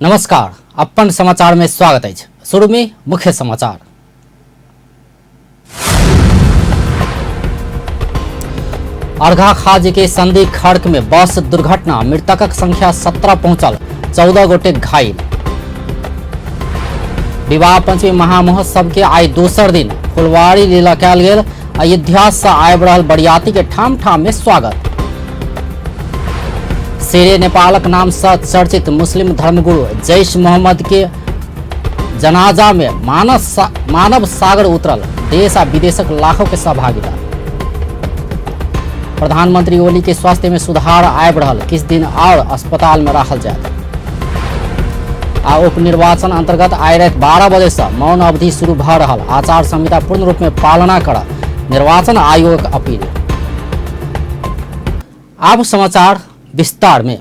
नमस्कार, अपन समाचार में स्वागत है। शुरू में मुख्य समाचार। अर्घा खाजी के संदी खड़क में बस दुर्घटना, मृतकक संख्या 17 पहुंचल, 14 गोटे घायल। विवाह पंचमी महामहोत्सव के आई दोसर दिन फुलवारी लीला कयल गेल। अयोध्या से आबि रहल बरियाती के ठाम ठाम में स्वागत। शेरे नेपालक नाम से चर्चित मुस्लिम धर्मगुरु जैश मोहम्मद के जनाजा में मानव सागर उतरल, देश आ विदेशक लाखों के सहभागिता। प्रधानमंत्री ओली के स्वास्थ्य में सुधार आबि रहल, किस दिन और अस्पताल में रखल जाए। आ उप निर्वाचन अंतर्गत आइ रात 12 बजे से मौन अवधि शुरू भ रहल, आचार संहिता पूर्ण रूप में पालना कर निर्वाचन आयोग अपील। अब समाचार विस्तार में।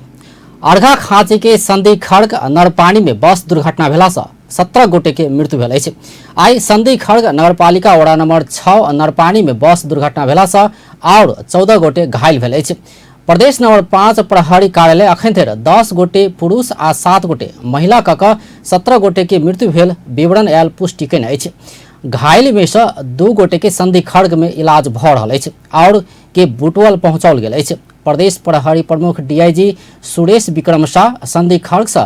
अर्घा खाँची के संदी खड़ग नरपानी में बस दुर्घटना भेला से 17 गोटे के मृत्यु भेल अछि। आई संदी खड़ग नगरपालिका वड़ा नंबर 6 नरपानी में बस दुर्घटना भेला से और 14 गोटे घायल भेल अछि। प्रदेश नंबर 5 प्रहरी कार्यालय अखन धरि 10 गोटे पुरुष आ 7 गोटे महिला कऽ 17 गोटे के मृत्यु भेल विवरण आयल पुष्टि कयने अछि। घायल में से 2 गोटे के संदी खड़ग में इलाज भ रहल अछि और के बुटवल पहुंचाओल गेल अछि। प्रदेश प्रहरी प्रमुख डीआईजी सुरेश विक्रम शाह संदी खड़ग से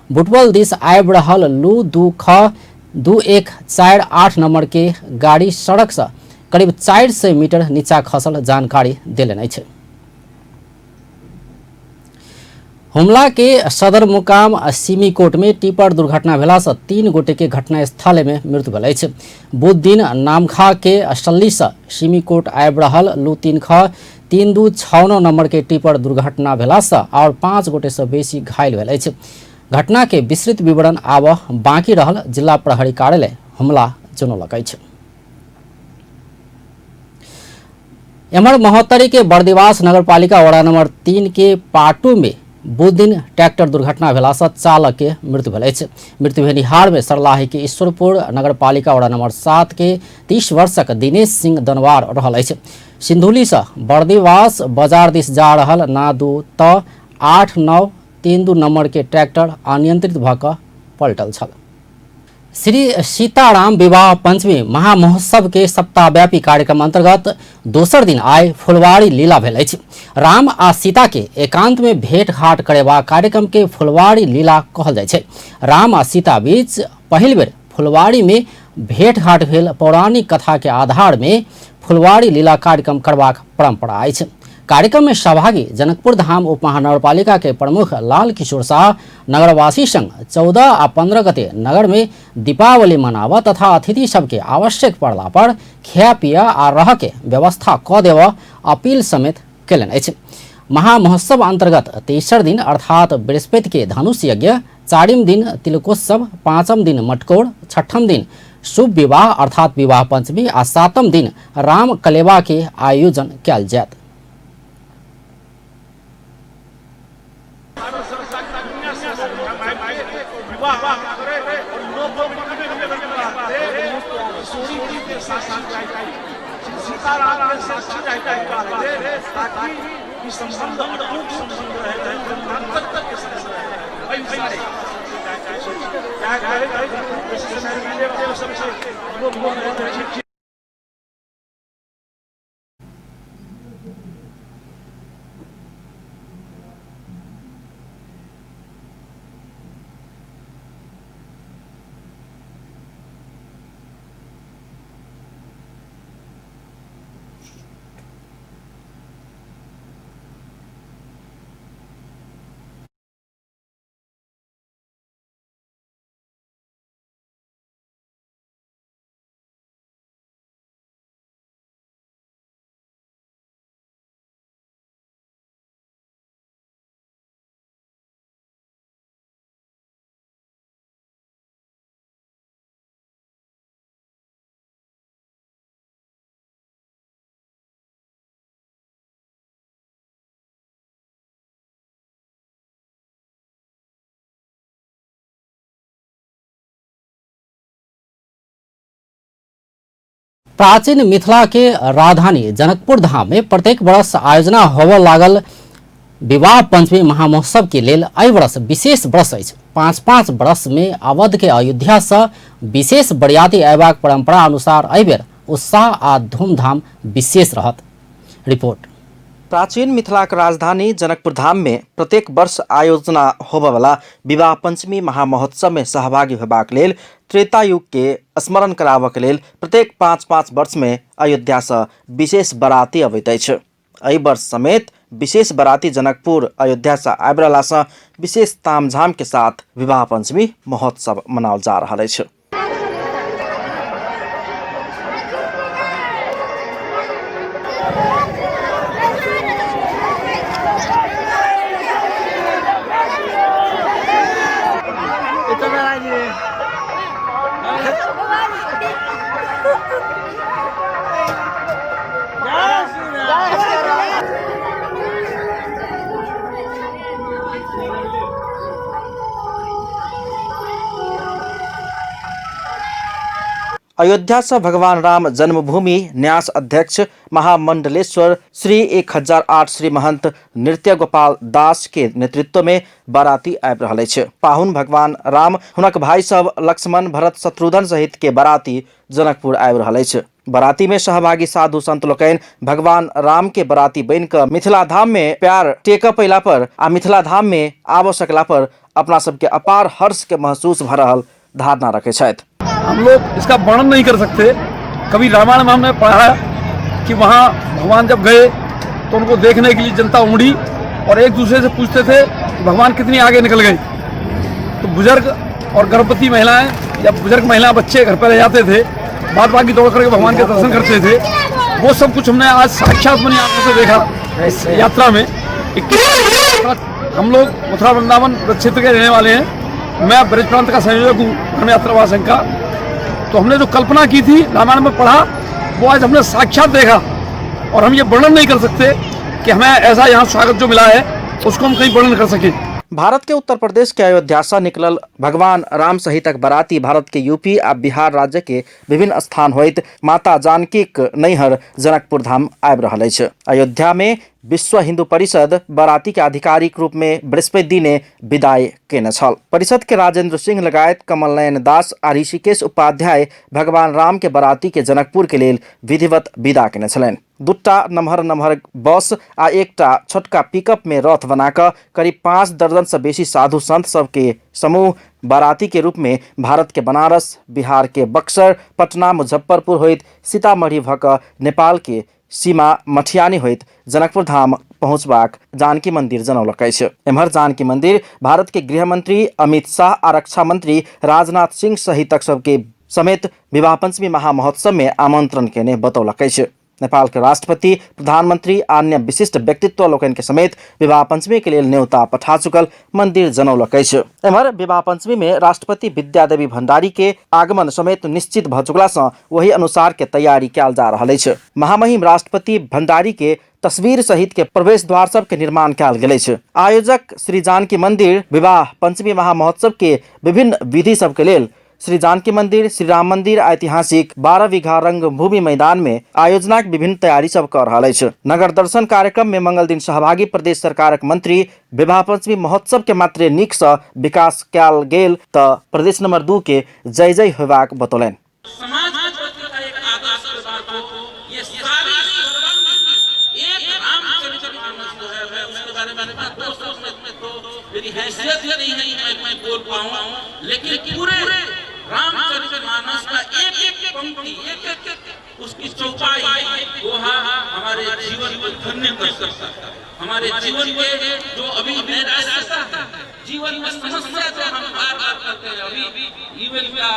बुटवल दिस आबि रहल लू 2148 नंबर के गाड़ी सड़क से करीब 400 मीटर नीचा खसल जानकारी देलनि अछि। हुमला के सदर मुकाम सिमीकोट में टिपर दुर्घटना भेला से 3 गोटे के घटना स्थल में मृत्यु भेल अछि। बुध दिन नामखा के सल्ली से सिमीकोट आबि रहल लू 3269 नंबर के टिपर दुर्घटना भेला से और 5 गोटे से बेसी घायल भेल अछि। घटना के विस्तृत विवरण आब बाकी रहल, जिला प्रहरी कार्यालय हुमला जनौलक अछि। एम्हर महोत्तरी के बर्दिवास नगरपालिका वड़ा नंबर 3 के पाटू में बुध दिन ट्रैक्टर दुर्घटना भेला से चालक के मृत्यु भेल अछि। मृत्यु भेनिहार में सरलाही के ईश्वरपुर नगरपालिका वड़ा नंबर 7 के 30 वर्षक दिनेश सिंह दनवार रहल अछि। सिंधुली से बर्दिवास बाजार दिस जा रहल नादू 8932 नंबर के ट्रैक्टर अनियंत्रित भऽ पलटल छल। श्री सीताराम विवाह पंचमी महामहोत्सव के सप्ताहव्यापी कार्यक्रम अंतर्गत दोसर दिन आइ फुलवारी लीला भेल अछि। राम आ सीता के एकांत में भेंट घाट करेबा कार्यक्रम के फुलवारी लीला कहल जाइ छै। राम आ सीता बीच पहिल बेर फुलवारी में भेंट घाट भेल। पौराणिक कथा के आधार में फुलवारी लीला कार्यक्रम करबाक परंपरा अछि। कार्यक्रम में सहभागी जनकपुर धाम उप महानगरपालिका के प्रमुख लाल किशोर शाह नगरवासी संग 14 आ 15 गते नगर में दीपावली मनाबा तथा अतिथि सबके आवश्यक पड़ला पर खाय पिया आ रह के व्यवस्था क देव अपील समेत कयलनि अछि। महामहोत्सव अंतर्गत तेसर दिन अर्थात बृहस्पति के धनुष यज्ञ, 4म दिन तिलकोत्सव, 5म दिन मटकोर, 6म दिन शुभ विवाह अर्थात विवाह पंचमी आ 7म दिन राम कलेवा के आयोजन कयल जायत। प्राचीन मिथिला के राजधानी जनकपुर धाम में प्रत्येक वर्ष आयोजना होबय लागल विवाह पंचमी महामहोत्सव के लेल एहि वर्ष विशेष वर्ष अछि। 5-5 वर्ष में अवध के अयोध्या से विशेष बरियाती अयबाक परंपरा अनुसार एहि बेर उत्साह आ धूमधाम विशेष रहत। रिपोर्ट। प्राचीन मिथिलाक राजधानी जनकपुर धाम में प्रत्येक वर्ष आयोजना होबयवला विवाह पंचमी महामहोत्सव में सहभागी होबाक लेल त्रेता युग के स्मरण कराबक लेल प्रत्येक 5-5 वर्ष में अयोध्या से विशेष बराती अबैत अछि। एहि वर्ष समेत विशेष बराती जनकपुर अयोध्या से आबि रहला सँ विशेष तामझाम के साथ विवाह पंचमी महोत्सव मनाओल जा रहल अछि। अयोध्या से भगवान राम जन्मभूमि न्यास अध्यक्ष महामंडलेश्वर श्री 1008 श्री महंत नृत्य गोपाल दास के नेतृत्व में बाराती आबि रहल अछि। पाहुन भगवान राम हुनक भाई सब लक्ष्मण भरत शत्रुघ्न सहित के बाराती जनकपुर आबि रहल अछि। बाराती में सहभागी साधु संत लोकनि भगवान राम के बाराती बनि कऽ मिथिला धाम में प्यार टेकऽ पैला पर आ मिथिला धाम में आबऽ सकला पर अपना सबके अपार हर्ष के महसूस भ रहल धारणा रखे छथि। हम लोग इसका वर्णन नहीं कर सकते। कभी रामायण में हमने पढ़ा है कि वहाँ भगवान जब गए तो उनको देखने के लिए जनता उमड़ी और एक दूसरे से पूछते थे कि भगवान कितनी आगे निकल गए। तो बुजुर्ग और गर्भवती महिलाएं या बुजुर्ग महिला बच्चे घर पर रह जाते थे, बाद बाकी दौड़ करके भगवान के दर्शन करते थे। वो सब कुछ हमने आज साक्षात अपनी आंखों से देखा इस यात्रा में। हम लोग मथुरा वृंदावन क्षेत्र के रहने वाले हैं। मैं ब्रज प्रांत का संयोजक हूँ धर्म यात्रा संघ का। तो हमने जो कल्पना की थी रामायण में पढ़ा वो आज हमने साक्षात देखा और हम ये वर्णन नहीं कर सकते कि हमें ऐसा यहाँ स्वागत जो मिला है उसको हम कहीं वर्णन कर सके। भारत के उत्तर प्रदेश के अयोध्या से निकलल भगवान राम सहितक बाराती भारत के यूपी आ बिहार राज्य के विभिन्न स्थान होइत माता जानकीक नैहर जनकपुर धाम आबि रहल अछि। अयोध्या में विश्व हिंदू परिषद बाराती के आधिकारिक रूप में बृहस्पति दिने विदाई केने छल। परिषद के राजेंद्र सिंह लगायत कमल नयन दास आ ऋषिकेश उपाध्याय भगवान राम के बाराती के जनकपुर के लेल विधिवत विदा केने छलनि। दूटा नम्हर बस आ एकटा छोटका पिकअप में रथ बनाकर करीब 5 दर्जन से बेसी साधु संत सबके समूह बाराती के रूप में भारत के बनारस, बिहार के बक्सर, पटना, मुजफ्फरपुर होइत सीतामढ़ी भऽ कऽ नेपाल के सीमा मठियानी होइत जनकपुर धाम पहुंचबाक जानकी मंदिर जनौलक अछि। एम्हर जानकी मंदिर भारत के गृह मंत्री अमित शाह आ रक्षा मंत्री राजनाथ सिंह सहितक सबके समेत विवाह पंचमी महामहोत्सव में आमंत्रण केने बतौलक अछि। नेपाल के राष्ट्रपति, प्रधानमंत्री आ अन्य विशिष्ट व्यक्तित्व लोकनि के समेत विवाह पंचमी के लिए न्योता पठा चुकल मंदिर जनौलक अछि। एम्हर विवाह पंचमी में राष्ट्रपति विद्यादेवी भंडारी के आगमन समेत निश्चित भ चुकला सँ वही अनुसार के तैयारी कयल जा रहल अछि। महामहिम राष्ट्रपति भंडारी के तस्वीर सहित के प्रवेश द्वार सब के निर्माण कयल गेल अछि। आयोजक श्री जानकी मंदिर विवाह पंचमी महामहोत्सव के विभिन्न विधि सब के लेल श्री जानकी मंदिर, श्री राम मंदिर ऐतिहासिक 12 बीघा रंगभूमि मैदान में आयोजना के विभिन्न तैयारी सब कर रहल अछि। नगर दर्शन कार्यक्रम में मंगल दिन सहभागी प्रदेश सरकारक मंत्री विवाह पंचमी महोत्सव के मात्रे नीक सँ विकास कयल गेल तऽ प्रदेश नंबर 2 के जय जय होबाक बतौलनि। लेकिन पूरे रामचरितमानस का एक पंक्ति, एक उसकी चौपाई वो हमारे जीवन को धन्य कर सकता है। हमारे जीवन के जो अभी रास्ता है, जीवन में समस्या जो हम बार बार करते हैं, अभी ईमेल का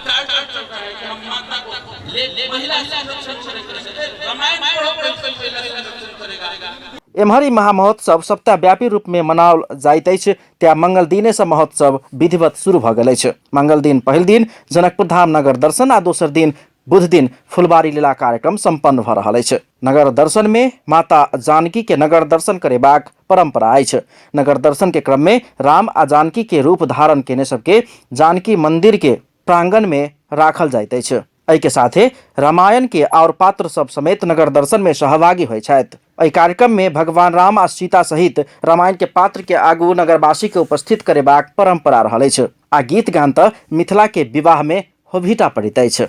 चार्टर चलता है कि हम माता को ले महिला संरक्षण करेंगे, रामायण पढ़ो महिला संरक्षण करेगा। एम्हर महामहोत्सव सप्ताहव्यापी रूप में मनाओल जाइत अछि। त्या मंगल दिने से महोत्सव विधिवत शुरू भऽ गेल अछि। मंगल दिन पहिल दिन जनकपुर धाम नगर दर्शन आ दोसर दिन बुध दिन फुलबारी लीला कार्यक्रम संपन्न भऽ रहल अछि। नगर दर्शन में माता जानकी के नगर दर्शन करेबाक परंपरा अछि। नगर दर्शन के क्रम में राम आ जानकी के रूप धारण केने सबके जानकी मंदिर के प्रांगण में राखल जाइत अछि। एहि के साथे रामायण के और पात्र सब समेत नगर दर्शन में सहभागी होइ छथि। एहि कार्यक्रम में भगवान राम आ सीता सहित रामायण के पात्र के आगू नगरवासी के उपस्थित करेबाक परंपरा रहल अछि आ गीत गान त मिथिला के विवाह में होभिटा पड़ैत अछि।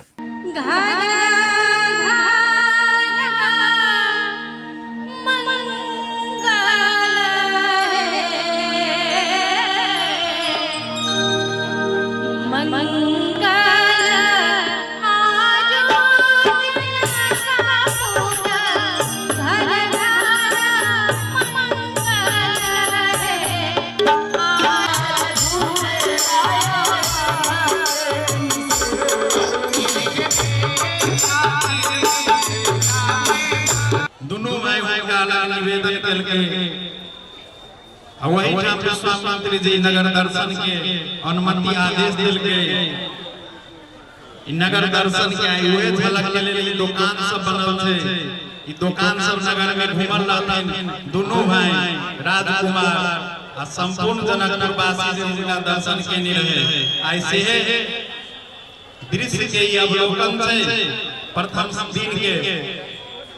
वही विश्वामित्री जी नगर दर्शन के अनुमति आदेश दिल के नगर दर्शन के आई हुए झलक के लिए दुकान सब बनल थे। ई दुकान सब नगर में घूमल रहथिन दोनों भाई राजकुमार आ संपूर्ण जनकपुर वासी जिनका दर्शन के लिए रहे। ऐसे दृश्य के अवलोकन से प्रथम दिन के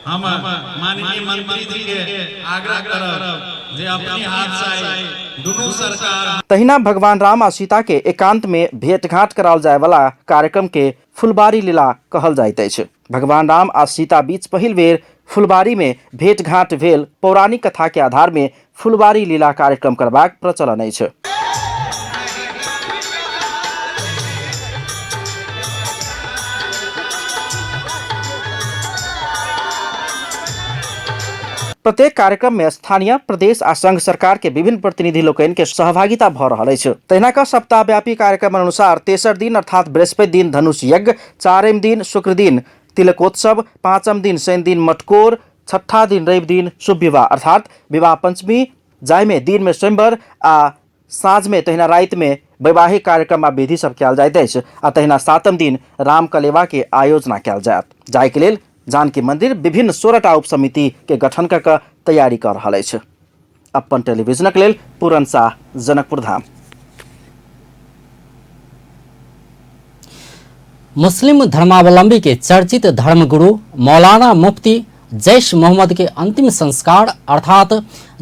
हम माननीय मंत्री जी के आग्रह करब जे अपनी हाथ से दोनों सरकार तहिना भगवान राम आ सीता के एकांत में भेंटघाट कराल जाय वाला कार्यक्रम के फुलबारी लीला कहल जाइत अछि। भगवान राम आ सीता बीच पहिल बेर फुलबारी में भेंटघाट भेल पौराणिक कथा के आधार में फुलबारी लीला कार्यक्रम करबाक प्रचलन अछि। प्रत्येक कार्यक्रम में स्थानीय प्रदेश आ संघ सरकार के विभिन्न प्रतिनिधि लोकनि के सहभागिता भ रहल अछि। तहिना का सप्ताहव्यापी कार्यक्रम अनुसार तेसर दिन अर्थात बृहस्पति दिन धनुष यज्ञ, चारिम दिन शुक्र दिन तिलकोत्सव, पांचम दिन शनि दिन मटकोर, छठा दिन रवि दिन शुभ विवाह अर्थात विवाह पंचमी, जाय दिन में स्वयंवर आ साँझ में तहिना राति में वैवाहिक कार्यक्रम आ विधि सब कयल जाइत अछि आ तहिना सातम दिन राम कलेवा के आयोजना कयल जायत। जाय के लेल जानकी मंदिर विभिन्न 16टा उप समिति के गठन क तैयारी कर रहल अछि। अपन टेलीविजनक लेल पूरन शाह, जनकपुर धाम। मुस्लिम धर्मावलंबी के चर्चित धर्मगुरु मौलाना मुफ्ती जैश मोहम्मद के अंतिम संस्कार अर्थात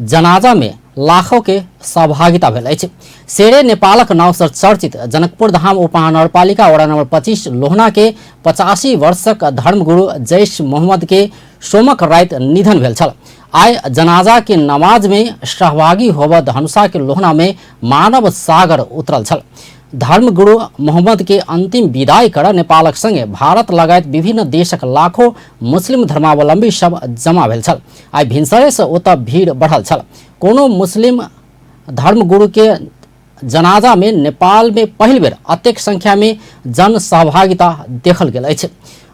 जनाजा में लाखों के सहभागिता भेल अछि। सेरे नेपालक नाव से चर्चित जनकपुर धाम उपमहानगरपालिका वडा नंबर 25 लोहना के 85 वर्षक धर्मगुरु जैश मोहम्मद के सोमक राति निधन भेल छल। आइ जनाजा के नमाज में सहभागी होबऽ धनुषा के लोहना में मानव सागर उतरल छल। धर्मगुरु मोहम्मद के अंतिम विदाई कर नेपालक संगे भारत लगायत विभिन्न देशक लाखों मुस्लिम धर्मावलंबी सब जमा भेल छल। आइ भिनसरे से ओतऽ भीड़ बढ़ल छल। कोनो मुस्लिम धर्मगुरु के जनाजा में नेपाल में पहिल बेर अतेक संख्या में जन सहभागिता देखल गेल अछि।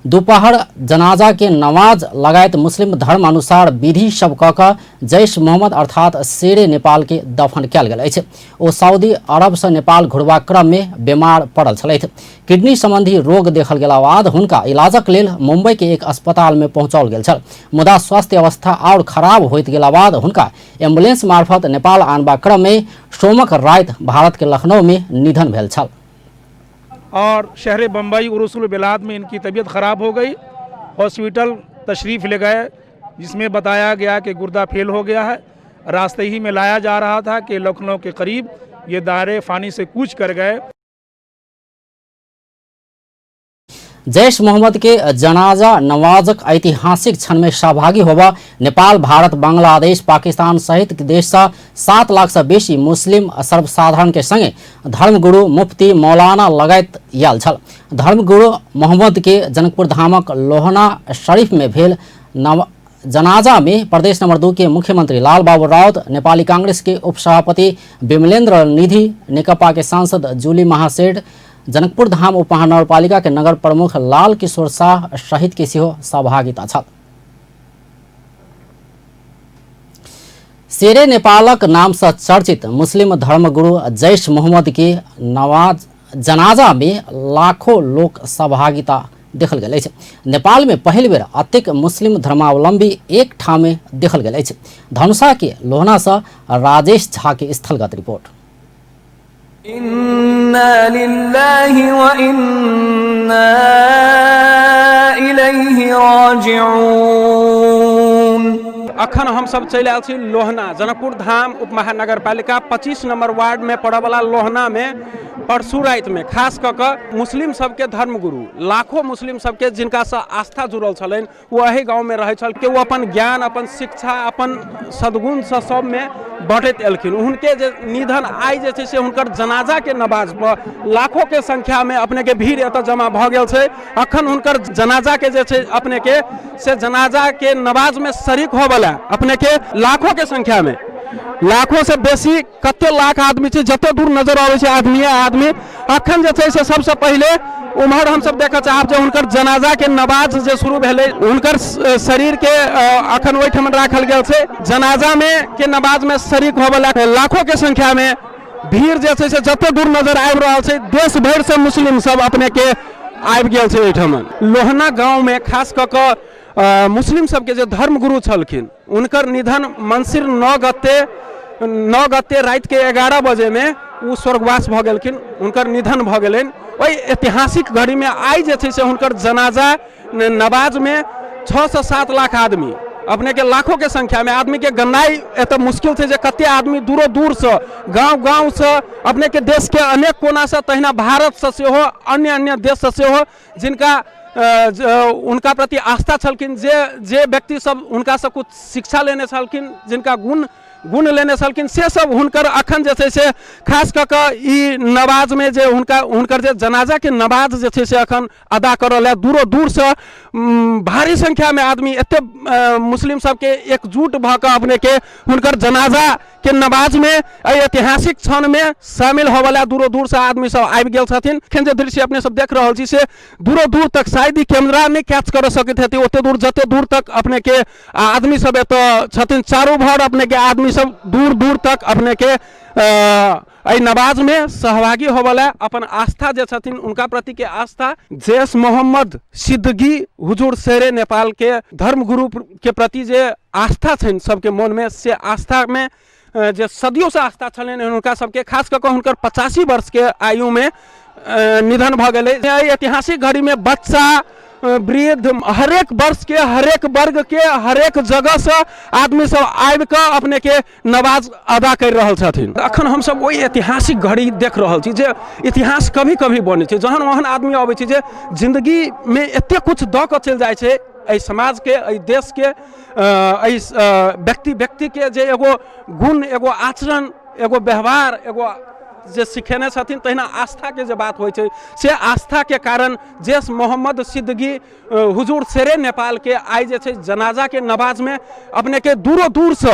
दोपहर जनाजा के नमाज लगायत मुस्लिम धर्म अनुसार विधि सब कऽ जैश मोहम्मद अर्थात शेरे नेपाल के दफन कयल गेल अछि। ओ सऊदी अरब से नेपाल घुरबाक क्रम में बीमार पड़ल छलथि। किडनी संबंधी रोग देखल गेला बाद हुनका इलाजक लेल मुंबई के एक अस्पताल में पहुंचाओल गेल छल। मुदा स्वास्थ्य अवस्था और खराब होइत गेला बाद हुनका एम्बुलेंस मार्फत नेपाल आनबाक क्रम में सोमक राति भारत के लखनऊ में निधन भेल छल। और शहर बम्बई उरुसुल बिलाद में इनकी तबीयत ख़राब हो गई। हॉस्पिटल तशरीफ़ ले गए जिसमें बताया गया कि गुर्दा फेल हो गया है। रास्ते ही में लाया जा रहा था कि लखनऊ के करीब ये दायरे फ़ानी से कूच कर गए। जैश मोहम्मद के जनाजा नवाजक ऐतिहासिक क्षण में सहभागी होबा नेपाल, भारत, बांग्लादेश, पाकिस्तान सहित देश से 7 लाख से बेसी मुस्लिम सर्वसाधारण के संगे धर्मगुरु मुफ्ती मौलाना लगायत आयल छल। धर्मगुरु मोहम्मद के जनकपुर धामक लोहना शरीफ में भेल जनाजा में प्रदेश नंबर 2 के मुख्यमंत्री लाल बाबू राउत, नेपाली कांग्रेस के उपसभापति विमलेन्द्र निधि, नेकपा के सांसद जूली महासेठ, जनकपुर धाम उपमहानगरपालिका के नगर प्रमुख लाल किशोर शाह सहित के सेहो सहभागिता छल। शेरे नेपालक नाम से चर्चित मुस्लिम धर्मगुरु जैश मोहम्मद के जनाजा में लाखों लोक सहभागिता देखल गेल अछि। नेपाल में पहिल बेर अतेक मुस्लिम धर्मावलंबी एक ठाम में देखल गेल अछि। धनुषा के लोहना से राजेश झा के स्थलगत रिपोर्ट। इन्ना लिल्लाहि व इन्ना इलैहि राजिऊन। अखन हम सब चलि आयल छी लोहना, जनकपुर धाम उप महानगर पालिका 25 नंबर वार्ड में पड़े वाला लोहना में परसू राति में खास कऽ कऽ मुस्लिम सबके धर्मगुरु, लाखों मुस्लिम सबके जिनका से आस्था जुड़ल छलनि, वो एहि गाँव में रहै छल, कि वो अपन ज्ञान, अपन शिक्षा, अपन सद्गुण से सब में बढ़ैत एलखिन। हुनके जे निधन आइ जे छै से हुनकर जनाजा के नमाज पर लाखों के संख्या में अपने के भीड़ एतऽ जमा भऽ गेल छै। अखन हुनकर जनाजा के जे छै अपने के से जनाजा के नमाज में शरीक होबला अपने के लाखों के संख्या में, लाखों से बेसी कते लाख आदमी छै, जते दूर नजर आबै छै आदमी अखन जे छै से सबसे पहले उम्हर हम सब देखऽ चाहब जे हुनकर जनाजा के नमाज जे शुरू भेलै, हुनकर शरीर के अखन ओहिठाम राखल गेल छै। जनाजा में के नमाज में शरीक होबला लाखों के संख्या में भीड़ जे छै से जते दूर नजर आबि रहल छै, देश भरि से मुस्लिम सब अपने के आबि गेल छै ओहिठाम। लोहना गाँव में खास कऽ कऽ मुस्लिम सबके जे धर्मगुरु छलखिन, हुनकर निधन मंसिर 9 गते राति के 11 बजे में वो स्वर्गवास भऽ गेलखिन, हुनकर निधन भऽ गेलनि। ओहि ऐतिहासिक घड़ी में आइ जे छै से हुनकर जनाजा नमाज में 6 से 7 लाख आदमी, अपने के लाखों के संख्या में आदमी के गन्नाई एतऽ मुश्किल छै जे कते आदमी दूरो दूर से गाँव से अपने के देश के अनेक कोना से, तहिना भारत से सेहो, अन्य देश से सेहो जिनका उनका प्रति आस्था छलखिन, जे व्यक्ति सब उनका से कुछ शिक्षा लेने छलखिन, जिनका गुण लेने छलखिन, से सब हुनकर अखन जे छै से खास कऽ कऽ ई नमाज में जे हुनकर जे जनाजा के नमाज जे छै से अखन अदा करल है। दूरो दूर से भारी संख्या में आदमी एते मुस्लिम सबके एकजुट भऽ कऽ अपने के हुनकर जनाजा के नमाज में ऐतिहासिक क्षण में शामिल होवला दूरो दूर से आदमी सब आबि गेल छथिन। एखन जे दृश्य अपने सब देख रहल छी से दूरो दूर तक शायद ई कैमरा नहीं कैच कर सकैत हेतै, ओते दूर जते दूर तक अपने के आदमी सब एतऽ छथिन, चारों भर अपने के आदमी सब दूर दूर तक अपने के नमाज में सहभागी होवला अपन आस्था जे छथिन उनका प्रति के आस्था, जैश मोहम्मद सिद्दगी हुजूर शेरे नेपाल के धर्मगुरु के प्रति जे आस्था छनि सबके मन में, से आस्था में जे सदियों से आस्था छलनि हुनका सबके, खास कऽ कऽ हुनकर 85 वर्ष के आयु में निधन भऽ गेलै। ऐतिहासिक घड़ी में बच्चा, वृद्ध, हरेक वर्ष के, हरेक वर्ग के, हरेक जगह से आदमी सब आबि कऽ अपने के नमाज अदा कर रहल छथिन। अखन हम सब वही ऐतिहासिक घड़ी देख रहल छी जे इतिहास कभी कभी बनै छै, जहन वहन आदमी अबै छै जे जिंदगी में एते कुछ दऽ कऽ चलि जाइ छै एहि समाज के, एहि देश के, एहि व्यक्ति के जे एगो गुण, एगो आचरण, एगो व्यवहार, एगो जे सिखेने छथिन, तहिना आस्था के जे बात होइ छै, से आस्था के कारण जैश मोहम्मद सिद्दगी हुजूर शेरे नेपाल के आइ जे छै जनाजा के नमाज में अपने के दूरो दूर से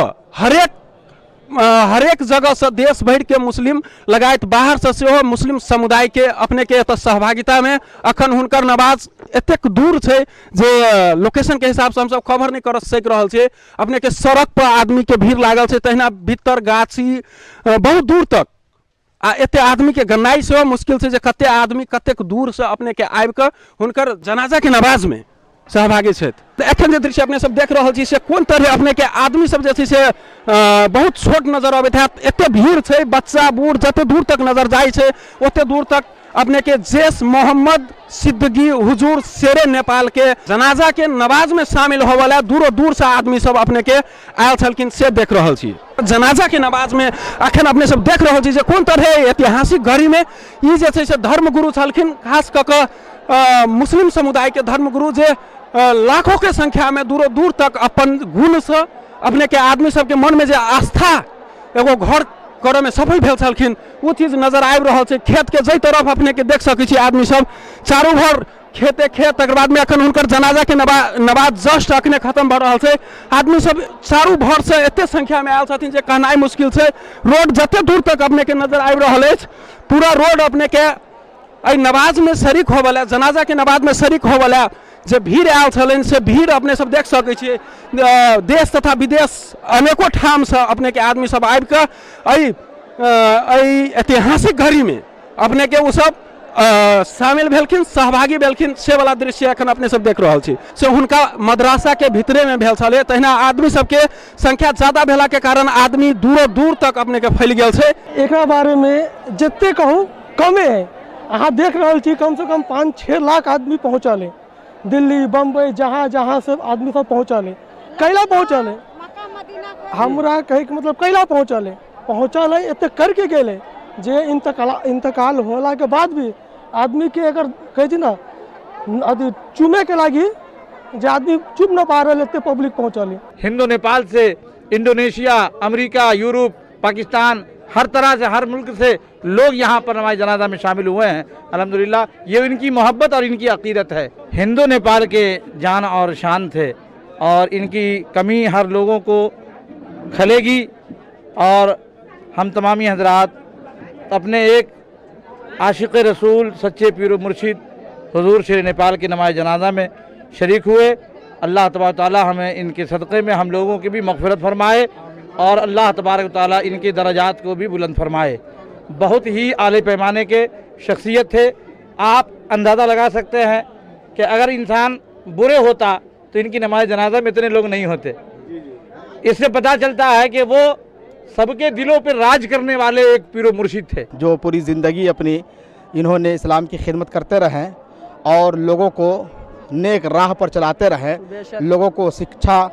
हरेक जगह से देश भर के मुस्लिम लगायत बाहर से सेहो मुस्लिम समुदाय के अपने के एतऽ सहभागिता में अखन हुनकर नमाज एतेक दूर छै जे लोकेशन के हिसाब से हम सब कवर नहीं कर सक रहल छै। अपने के सड़क पर आदमी के भीड़ लागल छै, तहिना भीतर गाछी बहुत दूर तक आ एते आदमी के गन्नाई सेहो मुश्किल छै जे कते आदमी कतेक दूर से अपने के आबि कऽ हुनकर जनाजा के नमाज में सहभागी छथि। तो एखन जे दृश्य अपने सब देख रहल छी से कोन तरह अपने के आदमी सब जे छै से बहुत छोट नजर अबैत हैत, एते भीड़ छै, बच्चा बूढ़ जते दूर तक नजर जाइ छै ओते दूर तक अपने के जैश मोहम्मद सिद्दगी हुजूर शेरे नेपाल के जनाजा के नमाज में शामिल होवला दूरो दूर से आदमी सब अपने के आयल छलखिन, से देख रहल छी। जनाजा के नमाज में अखन अपने सब देख रहल छी जे कोन तरह ऐतिहासिक घड़ी में ई जे छै से धर्मगुरु छलखिन, खास कऽ कऽ मुस्लिम समुदाय के धर्मगुरु जे लाखों के संख्या में दूरो दूर तक अपन गुण से अपने के आदमी सबके मन में जे आस्था एगो घर करे में सफल भेल छलखिन, वो चीज नजर आबि रहल छै। खेत के जै तरफ अपने के देख सकै छी आदमी सब चारों भर खेते खेत, तकर बाद में अखन हुनकर जनाजा के नमाज जस्ट अखने खत्म भऽ रहल छै। आदमी सब चारों भर से एते संख्या में आयल छथिन जे कहनाइ मुश्किल छै। रोड जते दूर तक अपने के नजर आबि रहल अछि, पूरा रोड अपने के एहि नमाज में शरीक होवला, जनाजा के नमाज में शरीक होवला जे भीड़ आयल छलनि से भीड़ अपने सब देख सकै छियै। देश तथा विदेश अनेको ठाम से अपने के आदमी सब आबि कऽ एहि ऐतिहासिक घड़ी में अपने के वो सब शामिल भेलखिन, सहभागी भेलखिन, से वाला दृश्य एखन अपने सब देख रहल छी। से हुनका मदरसा के भीतरे में भेल छलै, तहिना आदमी सबके संख्या ज्यादा भेला के कारण आदमी दूर दूर तक अपने के फैल गेल छै। एकरा बारे में जते कहूँ कमे है। अहाँ देख रहल छी कम से कम 5-6 लाख आदमी पहुँचल, दिल्ली बम्बई जहाँ जहाँ सब आदमी सब पहुँचल। कैला पहुँचल हमरा कहे के मतलब कैला पहुँचल एते करके गेले जे इंतकाल होला के बाद भी आदमी के अगर कहे छी ना अभी चुमे के लागी जे आदमी चुप न पा रहे एते पब्लिक पहुँचल। हिंदू नेपाल से इंडोनेशिया, अमेरिका, यूरोप, पाकिस्तान, हर तरह से, हर मुल्क से लोग यहाँ पर नमाज जनाजा में शामिल हुए हैं। अल्हम्दुलिल्लाह, ये इनकी मोहब्बत और इनकी अकीदत है। हिंदू नेपाल के जान और शान थे और इनकी कमी हर लोगों को खलेगी। और हम तमामी हजरात अपने एक आशिक़ रसूल, सच्चे पीर मुर्शिद हुजूर शेर नेपाल की नमाज जनाजा में शरीक हुए। अल्लाह तबारक ताला हमें इनके सदक़े में हम लोगों की भी मग़फ़िरत फरमाए और अल्लाह तबारक ताला इनके दर्जात को भी बुलंद फरमाए। बहुत ही आले पैमाने के शख्सियत थे। आप अंदाज़ा लगा सकते हैं कि अगर इंसान बुरे होता तो इनकी नमाज जनाजा में इतने लोग नहीं होते। इससे पता चलता है कि वो सबके दिलों पर राज करने वाले एक पीर मुर्शिद थे। जो पूरी ज़िंदगी अपनी इन्होंने इस्लाम की खिदमत करते रहें और लोगों को नेक राह पर चलाते रहें, लोगों को शिक्षा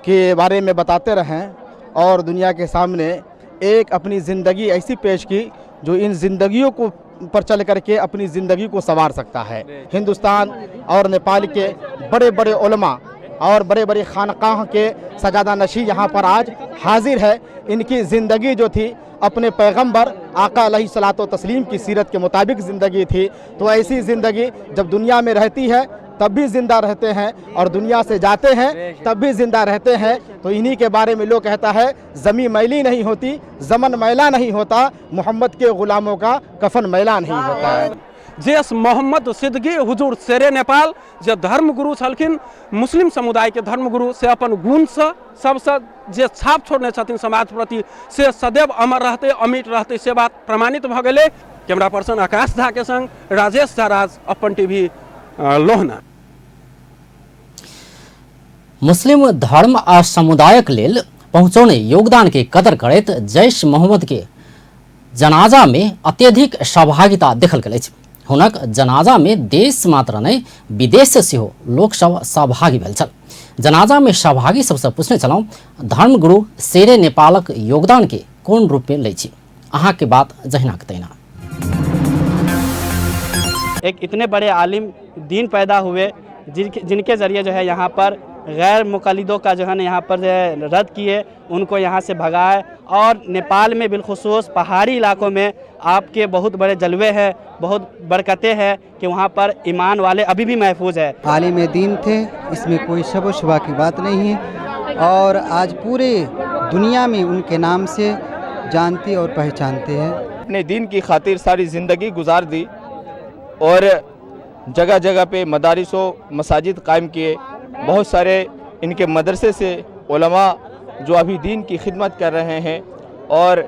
के बारे में बताते रहें और दुनिया के सामने एक अपनी ज़िंदगी ऐसी पेश की जो इन ज़िंदगियों को पर चल करके अपनी ज़िंदगी को संवार सकता है। हिंदुस्तान और नेपाल के बड़े बड़े उलमा और बड़े बड़े खानकाह के सजादा नशी यहाँ पर आज हाजिर है। इनकी ज़िंदगी जो थी अपने पैगंबर आका अलैहिस्सलातो तस्लीम की सीरत के मुताबिक ज़िंदगी थी। तो ऐसी ज़िंदगी जब दुनिया में रहती है तब भी ज़िंदा रहते हैं और दुनिया से जाते हैं तब भी ज़िंदा रहते हैं। तो इन्हीं के बारे में लोग कहता है ज़मीं मैली नहीं होती, ज़मन मैला नहीं होता, मोहम्मद के ग़ुलामों का कफन मैला नहीं होता है। जेस मोहम्मद सिद्दीकी हुजूर शेरे नेपाल जे धर्मगुरु छलखिन, मुस्लिम समुदाय के धर्मगुरु, से अपन गुण से सबसे जे छाप छोड़ने छथिन समाज प्रति, से सदैव अमर रहते, अमिट रहते, से बात प्रमाणित भ गेलै। कैमरा पर्सन आकाश झा के संग राजेश झराज, अपन टीवी, लोहना। मुस्लिम धर्म आ समुदायक लेल पहुँचौने योगदान के कदर करैत जैश मोहम्मद के जनाजा में अत्यधिक सहभागिता देखल गेल अछि। हुनक जनाजा में देश मात्र नहीं विदेश से सेहो लोक सब सहभागी भेल छल। जनाजा में सहभागी सबसे पूछने छलौं धर्मगुरु शेरे नेपालक योगदान के कोन रूप में लै छी। अहाँ के बात जहिना के तहिना। एक इतने बड़े आलिम दीन पैदा हुए जिनके ज़रिए जो है यहाँ पर गैर मुक़ल्लिदों का जो है ना यहाँ पर रद्द किए, उनको यहाँ से भगाए। और नेपाल में बिलखुसूस पहाड़ी इलाकों में आपके बहुत बड़े जलवे हैं, बहुत बरकतें हैं कि वहाँ पर ईमान वाले अभी भी महफूज है। आलिम दीन थे, इसमें कोई शक व शुबा की बात नहीं है और आज पूरे दुनिया में उनके नाम से जानते और पहचानते हैं। अपने दीन की खातिर सारी ज़िंदगी गुजार दी और जगह जगह पे मदारिस व मसाजिद कायम किए। बहुत सारे इनके मदरसे से उलमा जो अभी दीन की खिदमत कर रहे हैं और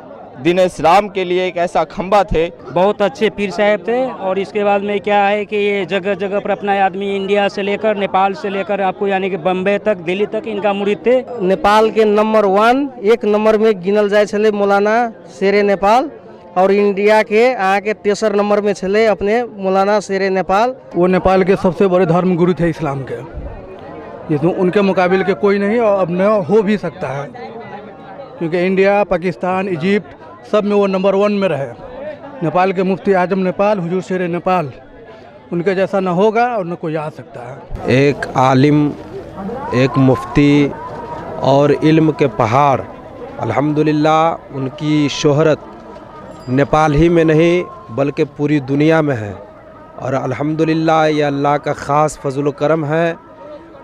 दीन इस्लाम के लिए एक ऐसा खंबा थे। बहुत अच्छे पीर साहब थे। और इसके बाद में क्या है कि ये जगह जगह पर अपना आदमी इंडिया से लेकर नेपाल से लेकर आपको यानी कि बम्बई तक, दिल्ली तक इनका मुरीद थे। नेपाल के नंबर 1 नंबर में गिनल जाए छले मौलाना शेरे नेपाल और इंडिया के आगे 3 नंबर में छले अपने मौलाना शेरे नेपाल। वो नेपाल के सबसे बड़े धर्म गुरु थे इस्लाम के, जिसमें उनके मुकाबले के कोई नहीं और अब न हो भी सकता है, क्योंकि इंडिया, पाकिस्तान, इजिप्ट सब में वो नंबर 1 में रहे। नेपाल के मुफ्ती आजम नेपाल, हुजूर शेरे नेपाल, उनके जैसा न होगा और न कोई आ सकता है। एक आलिम, एक मुफ्ती और इल्म के पहाड़, अल्हम्दुलिल्लाह उनकी शोहरत नेपाल ही में नहीं बल्कि पूरी दुनिया में है। और अल्हम्दुलिल्लाह ये अल्लाह का ख़ास फजल करम है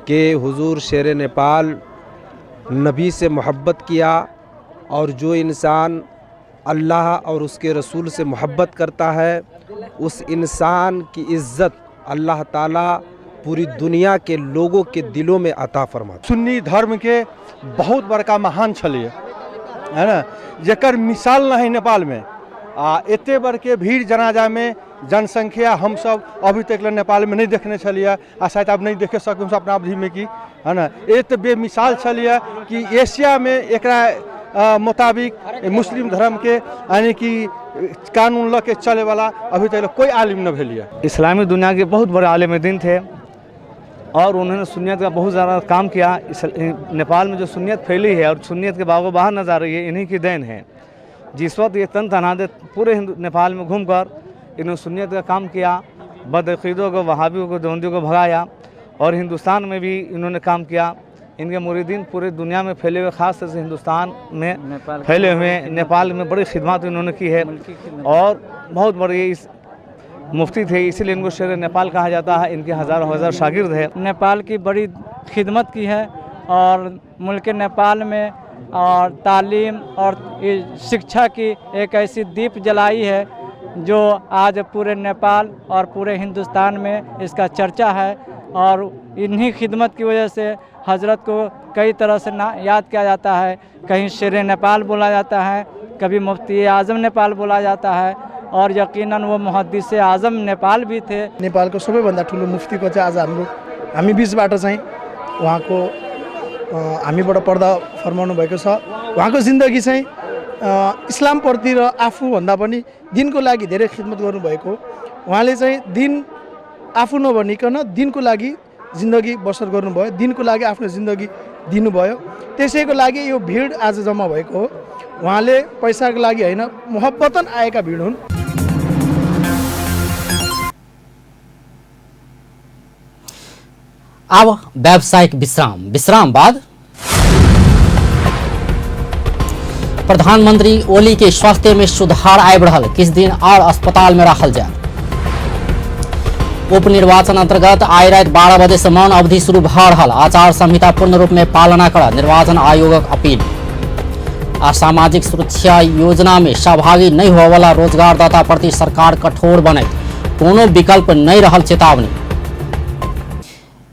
कि हुजूर शेरे नेपाल नबी से मोहब्बत किया और जो इंसान अल्लाह और उसके रसूल से मोहब्बत करता है उस इंसान की इज़्ज़त अल्लाह ताला पूरी दुनिया के लोगों के दिलों में अता फरमाता। सुन्नी धर्म के बहुत बड़का महान छलिए, है ना, जेकर मिसाल नहीं नेपाल में। एते बड़के भीड़ जनाजा में जनसंख्या हम सब अभी तक नेपाल में नहीं देखने छलिए आ शायद आप नहीं देखे सकूँ अपना अवधि में की है ना। ये तो बेमिसाल छलिए कि एशिया में एकरा मुताबिक मुस्लिम धर्म के यानी कि कानून ल के चले वाला अभी तक कोई आलिम न भेलिए। इस्लामी दुनिया के बहुत बड़े आलिम दीन थे और उन्होंने सुन्नियत का बहुत ज़्यादा काम किया। नेपाल में जो सुन्नियत फैली है और सुन्नियत के बागो बाहर नजर आ रही है, इन्हीं की देन है। जिस वक्त ये तन तनादे पूरे नेपाल में घूमकर इन्होंने सुन्नियत का काम किया, बदअक़ीदों को, वहाबियों को, देवबंदियों को भगाया और हिंदुस्तान में भी इन्होंने काम किया। इनके मुरीदीन पूरे दुनिया में फैले हुए, ख़ास तौर से हिंदुस्तान में फैले हुए, नेपाल में बड़ी खिदमत इन्होंने की है और बहुत बड़े इस मुफ्ती थे, इसीलिए इनको शेर नेपाल कहा जाता है। इनके हज़ारों हज़ार शागिर्द है। नेपाल की बड़ी खिदमत की है और मुल्क नेपाल में और तालीम और शिक्षा की एक ऐसी दीप जलाई है जो आज पूरे नेपाल और पूरे हिंदुस्तान में इसका चर्चा है। और इन्हीं खिदमत की वजह से हजरत को कई तरह से याद किया जाता है। कहीं शेर नेपाल बोला जाता है, कभी मुफ्ती आज़म नेपाल बोला जाता है और यकीनन वो मुहद्दिस आज़म नेपाल भी थे। नेपालको सबैभन्दा ठुलो मुफ्तीको चाहिँ आज हामी बीचबाट चाहिँ उहाँको हामीबाट पर्दा फर्माउनु भएको छ। उहाँको जिन्दगी चाहिँ इस्लामप्रति र आफूभन्दा पनि दिनको लागि धेरै खिदमत गर्नुभएको। उहाँले चाहिँ दिन आफू नभनिकन दिनको लागि जिन्दगी बसर गर्नुभयो, दिनको लागि आफ्नो जिन्दगी दिनुभयो। त्यसैको लागि यो भिड आज जम्मा भएको हो। उहाँले पैसाको लागि होइन, मोहब्बतन आएका भिड हुन्। अब व्यावसायिक विश्राम बाद प्रधानमंत्री ओली के स्वास्थ्य में सुधार आबि रहल, किछ दिन और अस्पताल में रखल जाए। उपनिर्वाचन अंतर्गत आइ रात 12 बजे से मौन अवधि शुरू भ रहल, आचार संहिता पूर्ण रूप में पालना कर निर्वाचन आयोगक अपील। असामाजिक सुरक्षा योजना में सहभागी नहीं होने वाला रोजगारदाता प्रति सरकार कठोर बने, कोनो विकल्प नहीं रहल चेतावनी।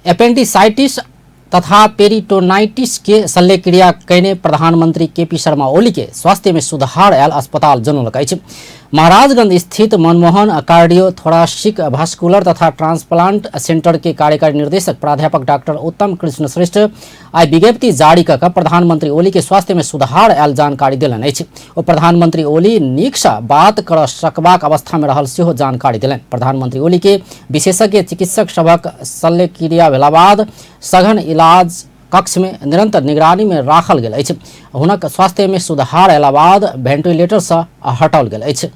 एपेंडिसाइटिस तथा पेरिटोनाइटिस के शल्यक्रिया कैने प्रधानमंत्री केपी शर्मा ओली के स्वास्थ्य में सुधार आयल अस्पताल जनौलक अछि। महाराजगंज स्थित मनमोहन कार्डियोथोरासिक भास्कुलर तथा ट्रांसप्लांट सेंटर के कार्यकारी निर्देशक प्राध्यापक डॉक्टर उत्तम कृष्ण श्रेष्ठ आई विज्ञप्ति जारी कर प्रधानमंत्री ओली के स्वास्थ्य में सुधार आयल जानकारी दिलन अछि। ओ प्रधानमंत्री ओली नीकसँ बात कर सकबाक अवस्था में रहल सेहो जानकारी दिलन। प्रधानमंत्री ओली के विशेषज्ञ चिकित्सक सभक शल्यक्रिया भेला बाद सघन इलाज कक्ष में निरंतर निगरानी में राखल गेल अछि। हुनक स्वास्थ्य में सुधार अयला बाद वेंटिलेटर से हटाओल गेल अछि।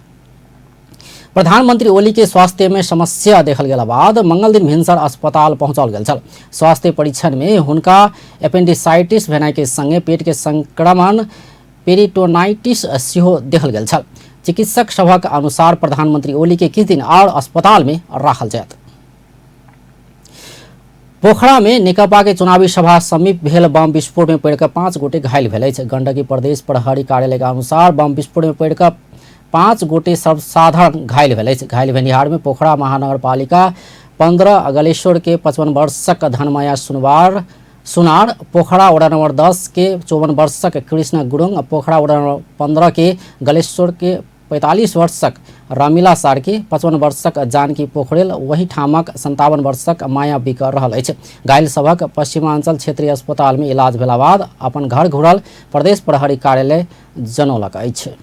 प्रधानमंत्री ओली के स्वास्थ्य में समस्या देखल गेला बाद मंगल दिन भिनसर अस्पताल पहुंचाओल गेल छल। स्वास्थ्य परीक्षण में हुनका एपेंडिसाइटिस भेनाइ के संगे पेट के संक्रमण पेरिटोनाइटिस सेहो देखल गेल छल। चिकित्सक सभक अनुसार प्रधानमंत्री ओली के किछ दिन और अस्पताल में राखल जायत। पोखरा में नेकपा के चुनावी सभा समीप भेल बम विस्फोट में पड़ 5 गोटे घायल भेल। गंडकी प्रदेश प्रहरी कार्यालय के अनुसार बम विस्फोट में पड़ 5 गोटे सर्वसाधारण घायल भेल। घायल भेनिहार में पोखरा महानगर पालिका 15 गलेश्वर के 55 वर्षक धनमाया सुनार, पोखरा वडा नंबर 10 के 54 वर्षक कृष्ण गुरुंग, पोखरा वडा नंबर 15 के गलेश्वर के 45 वर्षक रामिला सार्की, 55 वर्षक जानकी पोखरेल, वही ठामक 57 वर्षक माया बिकर रहल अछि। घायल सभक पश्चिमांचल क्षेत्रीय अस्पताल में इलाज भेला बाद अपन घर घुरल प्रदेश प्रहरी कार्यालय जनौलक अछि।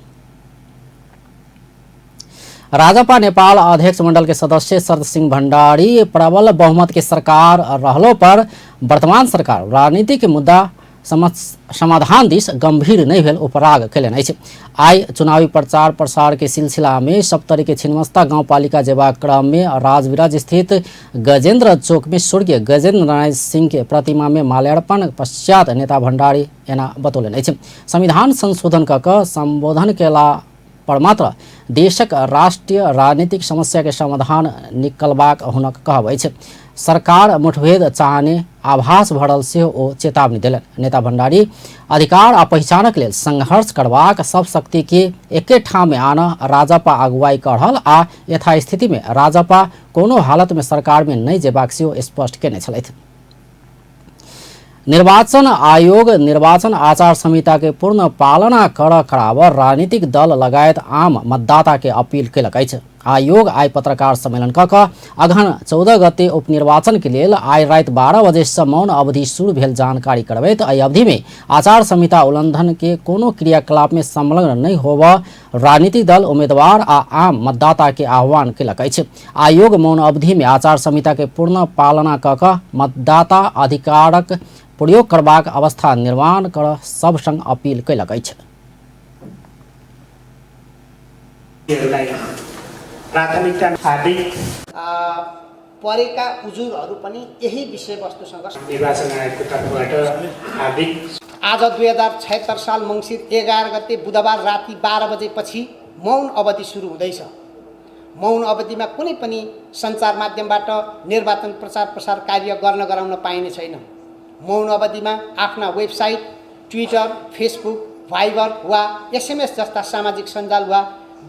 राजपा नेपाल अध्यक्ष मंडल के सदस्य शरद सिंह भण्डारी प्रबल बहुमत के सरकार रहलो पर वर्तमान सरकार राजनीतिक मुद्दा समाधान दिस गंभीर नहीं भेल उपराग कैलन अछि। आई चुनावी प्रचार प्रसार के सिलसिला में सप्तरी के छिन्नमस्ता गाँव पालिका जेबाक क्रम में राजविराज स्थित गजेंद्र चौक में स्वर्गीय गजेंद्र नारायण सिंह के प्रतिमा में माल्यार्पण पश्चात नेता भण्डारी एना बतौलन अछि। संविधान संशोधन क संबोधन केला पर मात्र देशक राष्ट्रीय राजनीतिक समस्या के समाधान निकलबाक हुनक कहब अछि। सरकार मुठभेद चाहने आभास भरल से ओ चेतावनी दिलन। नेता भण्डारी अधिकार आ पहचानक लेल संघर्ष करबाक सब शक्ति के एके ठाम में आना राजपा अगुवाई कर रहल आ यथास्थिति में राजपा कोनो हालत में सरकार में नहीं जेबाक सेहो स्पष्ट केने छलथि। निर्वाचन आयोग निर्वाचन आचार संहिता के पूर्ण पालना कराब राजनीतिक दल लगायत आम मतदाता के अपील केलक अछि। आयोग आइ पत्रकार सम्मेलन कऽ अगहन 14 गते उपनिर्वाचन के लेल आइ राति 12 बजे से मौन अवधि शुरू भेल जानकारी करबैत एहि अवधि में आचार संहिता उल्लंघन के कोनो क्रियाकलाप में संलग्न नहीं होबऽ राजनीतिक दल उम्मीदवार आ आम मतदाता के आह्वान केलक अछि। आयोग मौन अवधि में आचार संहिता के पूर्ण पालना कऽ मतदाता अधिकारक प्रयोग करबाक अवस्था निर्माण कर सब संग अपील केलक अछि। प्राथमिकता परेका उजुरहरू पनि यही विषयवस्तुसँग निर्वाचन आयोगको तर्फबाट हार्दिक आज 2076 साल मङ्सिर 11 गते बुधबार राति 12 बजेपछि मौन अवधि सुरु हुँदैछ। मौन अवधिमा कुनै पनि सञ्चार माध्यमबाट निर्वाचन प्रचार प्रसार कार्य गराउन पाइने छैन। मौन अवधिमा आफ्ना वेबसाइट, ट्विटर, फेसबुक, भाइबर वा एसएमएस जस्ता सामाजिक सञ्जाल वा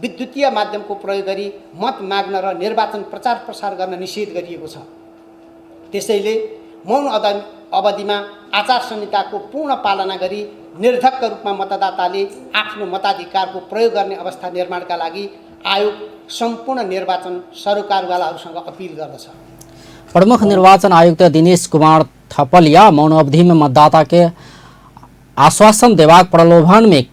विद्युतीय माध्यमको प्रयोग गरी मत माग्न र निर्वाचन प्रचार प्रसार गर्न निषेध गरिएको छ। त्यसैले मौन अवधिमा आचार संहिताको पूर्ण पालना गरी निर्धक्क रूपमा मतदाताले आफ्नो मताधिकारको प्रयोग गर्ने अवस्था निर्माणका लागि आयोग सम्पूर्ण निर्वाचन सरोकारवालाहरूसँग अपील गर्दछ। प्रमुख निर्वाचन आयुक्त दिनेश कुमार थपलिया मौन अवधि में मतदाता के आश्वासन देबाक, प्रलोभन में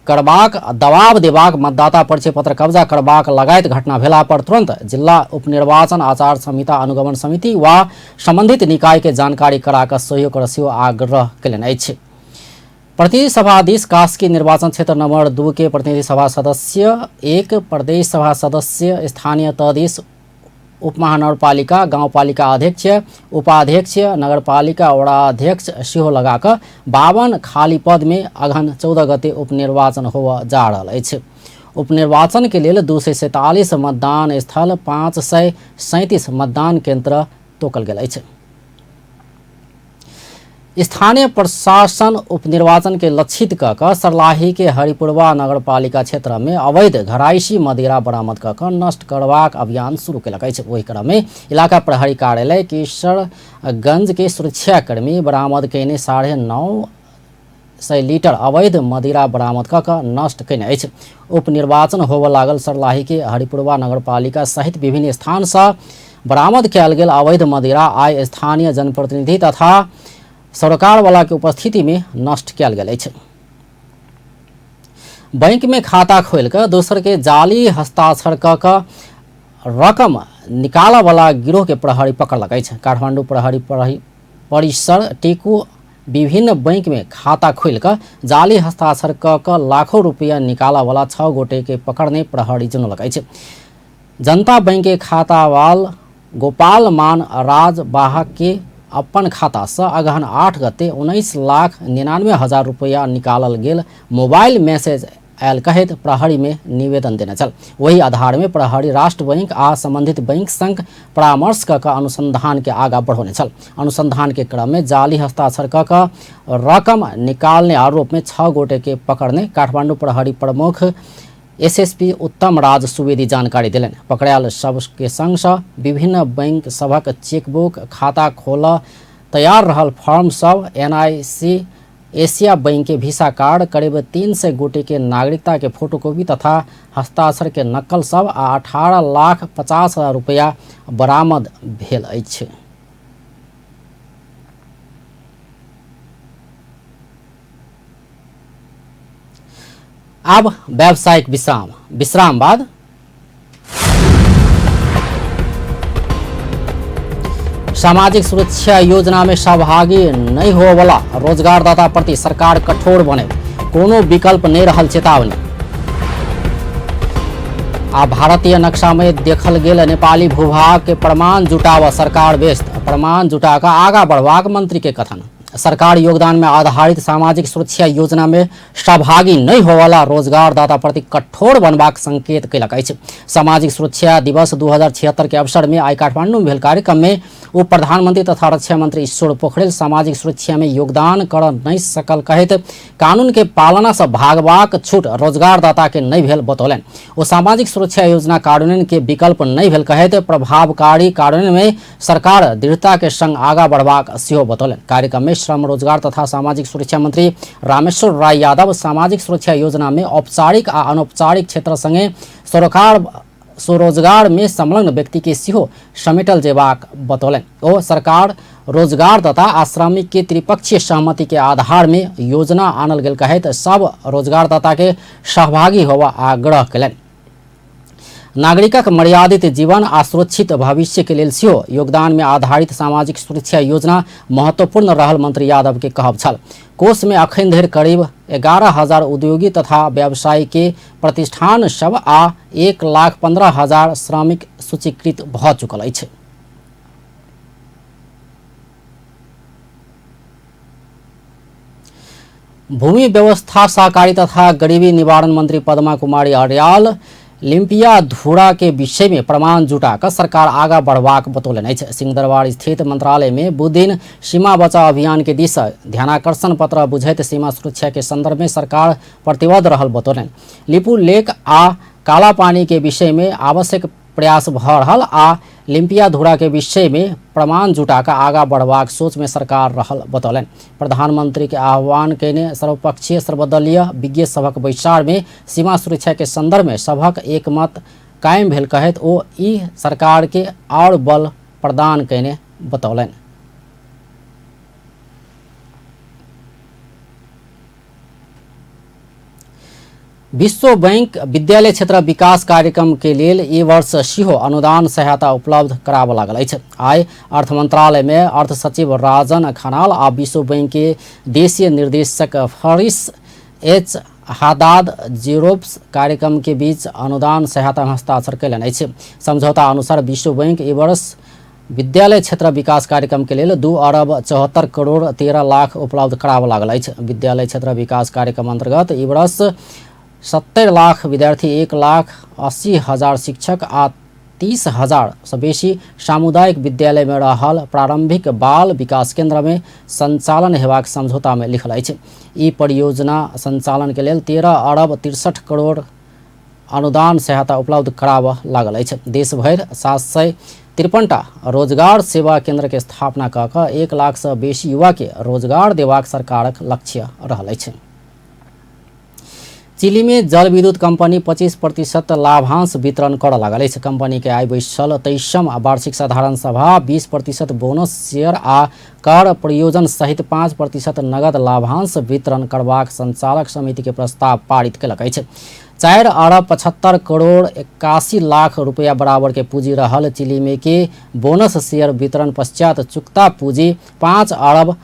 करबाक, दबाव देबाक, मतदाता परिचय पत्र कब्जा करबाक लगायत घटना भेला पर तुरंत जिला उपनिर्वाचन आचार संहिता अनुगमन समिति वा संबंधित निकाय के जानकारी कराकर सहयोग कर सेहो आग्रह कयलनि अछि। प्रतिनिधि सभाधीश कास्की निर्वाचन क्षेत्र नंबर 2 के प्रतिनिधि सभा सदस्य, 1 प्रदेश सभा सदस्य, स्थानीय तहधीश, उपमहानगरपालिका, गाउँपालिका अध्यक्ष, उपाध्यक्ष, नगरपालिका वडाध्यक्ष सेहो लगाकर 52 खाली पद में अगहन 14 गते उपनिर्वाचन होबऽ जा रहल अछि। उपनिर्वाचन के लिए 247 मतदान स्थल, 537 मतदान केंद्र तोकल गेल अछि। स्थानीय प्रशासन उपनिर्वाचन के लक्षित कऽ सर्लाही के हरिपुरवा नगरपालिका क्षेत्र में अवैध घराइशी मदिरा बरामद कऽ नष्ट करबाक अभियान शुरू केलक अछि। ओहि क्रम में इलाका प्रहरी कार्यालय केसरगंज के सुरक्षाकर्मी बरामद कयने 950 लीटर अवैध मदिरा बरामद कऽ नष्ट कयने अछि। उपनिर्वाचन होबऽ लागल सर्लाही के हरिपुरवा नगरपालिका सहित विभिन्न स्थान से बरामद कयल गेल अवैध मदिरा आइ स्थानीय जनप्रतिनिधि तथा सरकार वाला के उपस्थिति में नष्ट किया गेल अछि। बैंक में खाता खोल कर दोसर के जाली हस्ताक्षर कऽ रकम निकाला वाला गिरोह के प्रहरी पकड़लक अछि। काठमांडू प्रहरी परिसर टेकू विभिन्न बैंक में खाता खोल कर जाली हस्ताक्षर कऽ लाखों रुपया निकाला वाला 6 गोटे के पकड़ने प्रहरी जनौलक अछि। जनता बैंक के खातावाल गोपाल मान राज बाहक के अपन खाता से अगहन 8 गते 19,99,000 रुपया निकालल गेल मोबाइल मैसेज आयल कहैत प्रहरी में निवेदन देने छल। वही आधार में प्रहरी राष्ट्र बैंक आ संबंधित बैंक संग परामर्श कऽ अनुसंधान के आगा बढ़ौने छल। अनुसंधान के क्रम में जाली हस्ताक्षर कऽ रकम निकालने आरोप में 6 गोटे के पकड़ने काठमांडू प्रहरी प्रमुख एसएसपी उत्तम राज सुवेदी जानकारी दिलनि। पकड़ायल सब के संग विभिन्न बैंक सभक चेकबुक, खाता खोलऽ तैयार रहल फॉर्म सब, NIC, एशिया बैंक के वीसा कार्ड, करीब 300 गोटे के नागरिकता के फोटोकॉपी तथा हस्ताक्षर के नकल सब आ 18,50,000 रुपया बरामद भेल अछि। अब व्यावसायिक विश्राम बाद सामाजिक सुरक्षा योजना में सहभागी नहीं हो वाला रोजगारदाता प्रति सरकार कठोर बने, कोनो विकल्प नहीं रहल चेतावनी। आ भारतीय नक्शा में देखल गेल नेपाली भूभाग के प्रमाण जुटाव सरकार व्यस्त, प्रमाण जुटाकर आगा बढ़वाक मंत्री के कथन। सरकार योगदान में आधारित सामाजिक सुरक्षा योजना में सहभागी नहीं होवाला रोजगारदाता प्रति कठोर बनबाक संकेत कयलक अछि। सामाजिक सुरक्षा दिवस 2076 के अवसर में आइ काठमांडू में भेल कार्यक्रम में उप प्रधानमंत्री तथा रक्षा मंत्री ईश्वर पोखरेल सामाजिक सुरक्षा में योगदान कर नहीं सकल कहैत कानून के पालना से भागबाक छूट रोजगारदाता के नहीं भेल बतौलनि। ओ सामाजिक सुरक्षा योजना कार्यान्वयन के विकल्प नहीं भेल कहैत प्रभावकारी कार्यान्वयन में सरकार दृढ़ता के संग आगा बढ़बाक सेहो बतौलनि। कार्यक्रम में श्रम, रोजगार तथा सामाजिक सुरक्षा मंत्री रामेश्वर राय यादव सामाजिक सुरक्षा योजना में औपचारिक आ अनौपचारिक क्षेत्र संगे स्वरोजगार में संलग्न व्यक्ति के सेहो समेटल जेबाक बतौलनि। ओ सरकार रोजगारदाता आ श्रमिक के त्रिपक्षीय सहमति के आधार में योजना आनल गेल कहैत सब रोजगारदाता के सहभागी होवा आग्रह कयलनि। नागरिकक मर्यादित जीवन आ सुरक्षित भविष्य के लेल सेहो योगदान में आधारित सामाजिक सुरक्षा योजना महत्वपूर्ण रहल मंत्री यादव के कहब छल। कोष में अखन धरि करीब 11,000 उद्योगी तथा व्यवसायी के प्रतिष्ठान सब आ 1,15,000 श्रमिक सूचीकृत भ चुकल अछि। भूमि व्यवस्था सहकारी तथा गरीबी निवारण मंत्री पद्मा कुमारी अर्याल लिम्पिया धुरा के विषय में प्रमाण जुटाकर सरकार आगा बढ़वाक बतौलनि अछि। सिंहदरबार स्थित मंत्रालय में बुध दिन सीमा बचाव अभियान के दिस ध्यानाकर्षण पत्र बुझैत सीमा सुरक्षा के संदर्भ में सरकार प्रतिबद्ध रहल बतौलनि। लिपू लेक आ काला पानी के विषय में आवश्यक प्रयास भ रहल आ लिम्पिया धुरा के विषय में प्रमाण जुटाकर आगा बढ़वाक सोच में सरकार रहल बतौलनि। प्रधानमंत्री के आह्वान केने सर्वपक्षीय सर्वदलीय विज्ञ सभक बैसार में सीमा सुरक्षा के संदर्भ में सभक एकमत कायम भेल कहैत ओ ई सरकार के और बल प्रदान केने बतौलनि। विश्व बैंक विद्यालय क्षेत्र विकास कार्यक्रम के लेल ई वर्ष सेहो अनुदान सहायता उपलब्ध कराबऽ लागल अछि। आइ अर्थ मंत्रालय में अर्थ सचिव राजन खनाल आ विश्व बैंक के देशीय निर्देशक फरिस एच हादाद जीरोप्स कार्यक्रम के बीच अनुदान सहायता में हस्ताक्षर कयलनि अछि। समझौता अनुसार विश्व बैंक ई वर्ष विद्यालय क्षेत्र विकास कार्यक्रम के लिए 2 अरब 74 करोड़ 13 लाख उपलब्ध कराबऽ लागल अछि। विद्यालय क्षेत्र विकास कार्यक्रम अंतर्गत ई वर्ष 70 लाख विद्यार्थी 1,80,000 शिक्षक आ 30,000 से बेसी सामुदायिक विद्यालय में रहल प्रारंभिक बाल विकास केंद्र में संचालन हेबाक समझौता में लिखल अछि। ई परियोजना संचालन के लेल 13 अरब 63 करोड़ अनुदान सहायता उपलब्ध कराबऽ लागल अछि। देश भरि 753टा रोजगार सेवा केंद्र के स्थापना कऽ कऽ 1 लाख से बेसी युवा के रोजगार देबाक सरकारक लक्ष्य रहल अछि। चिली में जल विद्युत कंपनी 25% लाभांश वितरण कर लागल अछि। कंपनी के आइ बैसल 23म वार्षिक साधारण सभा 20% बोनस शेयर आ कर प्रयोजन सहित 5% नगद लाभांश वितरण करबाक संचालक समिति के प्रस्ताव पारित कयलक अछि। 4 अरब 75 करोड़ 81 लाख रुपया बराबर के पूंजी रहल चिली में के बोनस शेयर वितरण पश्चात चुकता पूंजी 5 अरब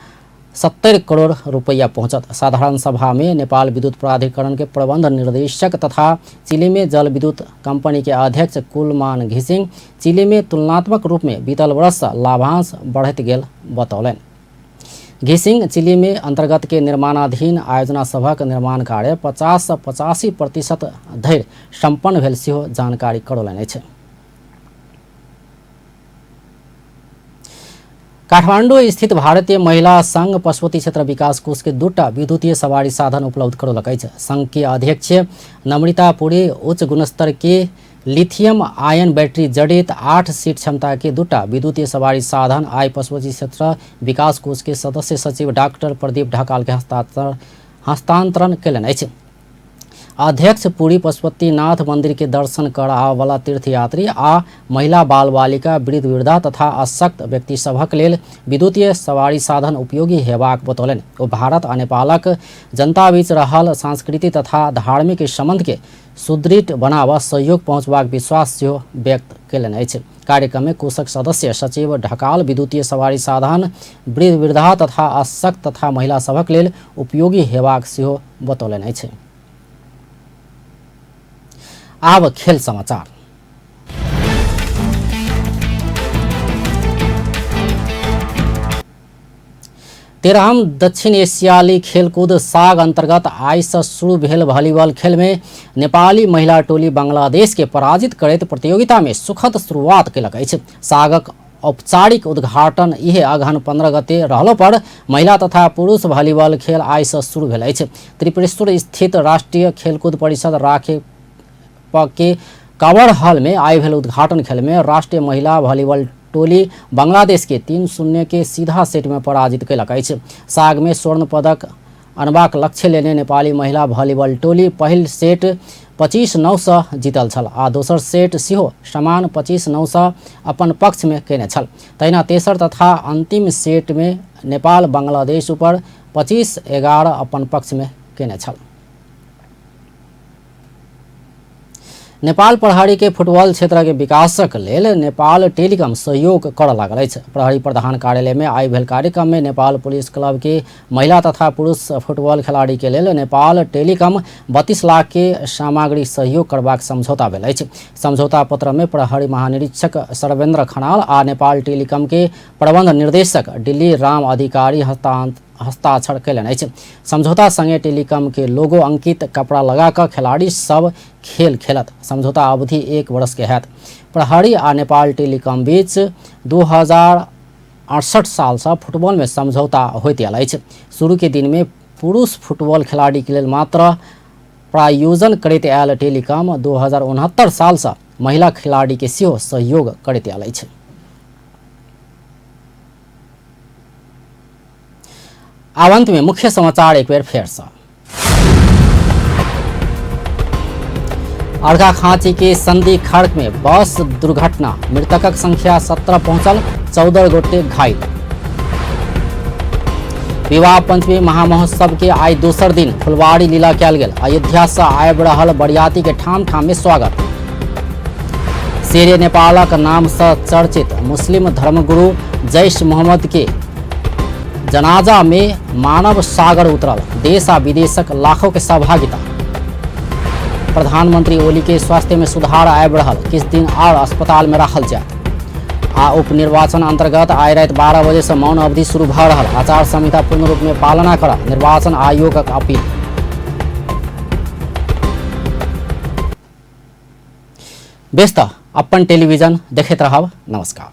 70 करोड़ रुपया पहुंचत। साधारण सभा में नेपाल विद्युत प्राधिकरण के प्रबंध निर्देशक तथा चिली में जल विद्युत कंपनी के अध्यक्ष कुलमान घिसिंग चिली में तुलनात्मक रूप में बीतल वर्ष लाभांश बढ़त गेल बतौलनि। घिसिंग चिली में अंतर्गत के निर्माणाधीन आयोजना सभक निर्माण कार्य 50 से 85% धरि संपन्न भेल सेहो जानकारी करौलनि अछि। काठमांडू स्थित भारतीय महिला संघ पशुपति क्षेत्र विकास कोष के 2टा विद्युतीय सवारी साधन उपलब्ध करौलक अछि। संघ के अध्यक्ष नम्रिता पुरी उच्च गुणस्तर के लिथियम आयन बैटरी जड़ित 8 सीट क्षमता के 2टा विद्युतीय सवारी साधन आई पशुपति क्षेत्र विकास कोष के सदस्य सचिव डॉक्टर प्रदीप ढकाल के हस्तांतरण कयलनि अछि। अध्यक्ष पुरी पशुपतिनाथ मंदिर के दर्शन कर आबयवला तीर्थयात्री आ महिला बाल बालिका वृद्ध वृद्धा तथा अशक्त व्यक्ति सभक लेल विद्युतीय सवारी साधन उपयोगी हेबाक बतौलनि। ओ भारत आ नेपालक जनता बीच रहल सांस्कृतिक तथा धार्मिक संबंध के सुदृढ़ बनाबऽ सहयोग पहुंचबाक विश्वास सेहो व्यक्त कयलनि अछि। कार्यक्रम में कोषक सदस्य सचिव ढकाल विद्युतीय सवारी साधन वृद्ध वृद्धा तथा अशक्त तथा महिला सभक लेल उपयोगी हेबाक सेहो बतौलनि अछि। आब खेल समाचार। तेरहम दक्षिण एशियाली खेलकूद साग अंतर्गत आइ से शुरू भेल वॉलीबॉल खेल में नेपाली महिला टोली बांग्लादेश के पराजित करैत प्रतियोगिता में सुखद शुरुआत कयलक अछि। सागक औपचारिक उद्घाटन इहे अगहन 15 गते रहलो पर महिला तथा पुरुष वॉलीबॉल खेल आइ से शुरू भेल अछि। त्रिपुरेश्वर स्थित राष्ट्रीय खेलकूद परिषद राखे के कवर हॉल में आइ भेल उद्घाटन खेल में राष्ट्रीय महिला वॉलीबॉल टोली बांग्लादेश के 3-0 के सीधा सेट में पराजित कयलक अछि। साग में स्वर्ण पदक अनबाक लक्ष्य लेने नेपाली महिला भलिबल टोली पहिल सेट 25-9 सँ जीतल छल आ दोसर सेट सेहो समान 25-9 सँ अपन पक्ष में केने छल। तहिना तेसर तथा अंतिम सेट में नेपाल बांग्लादेश ऊपर 25-11 अपन पक्ष में केने छल। नेपाल प्रहरी के फुटबॉल क्षेत्र के विकासक लेल नेपाल टेलीकॉम सहयोग कर लागल अछि। प्रहरी प्रधान कार्यालय में आइ भेल कार्यक्रम में नेपाल पुलिस क्लब के महिला तथा पुरुष फुटबॉल खिलाड़ी के लेल नेपाल टेलीकॉम 32 लाख के सामग्री सहयोग करबाक समझौता भेल अछि। समझौता पत्र में प्रहरी महानिरीक्षक सर्वेन्द्र खनाल आ नेपाल टेलीकॉम के प्रबंध निर्देशक दिल्ली राम अधिकारी हस्ताक्षर कयलनि अछि। समझौता संगे टेलीकॉम के लोगो अंकित कपड़ा लगाकर खिलाड़ी सब खेल खेलत। समझौता अवधि 1 वर्ष के हैत। प्रहरी आ नेपाल टेलीकॉम बीच 2068 साल से फुटबॉल में समझौता होइत आयल अछि। शुरू के दिन में पुरुष फुटबॉल खिलाड़ी के लेल मात्र प्रायोजन करैत आयल टेलीकॉम 2069 साल से महिला खिलाड़ी के सेहो सहयोग करैत आयल अछि। आवंत में मुख्य समाचार एक बेर फेर से। अर्घाखाँची के संदी खड़क में बस दुर्घटना, मृतकक संख्या 17 पहुंचल, 14 गोटे घायल। विवाह पंचमी महामहोत्सव के आई दोसर दिन फुलवाड़ी लीला कयल गेल। अयोध्या से आबि रहल बरियाती के ठाम ठाम में स्वागत। शेरे नेपालक नाम से चर्चित मुस्लिम धर्मगुरु जैश मोहम्मद के जनाजा में मानव सागर उतरल, देश आ विदेशक लाखों के सहभागिता। प्रधानमंत्री ओली के स्वास्थ्य में सुधार आबि रहल, किछ दिन और अस्पताल में रखल जायत। आ उपनिर्वाचन अंतर्गत आइ राति 12 बजे से मौन अवधि शुरू भ रहल, आचार संहिता पूर्ण रूप में पालना कर निर्वाचन आयोगक अपील। व्यस्त अपन टेलीविजन देखैत रहब। नमस्कार।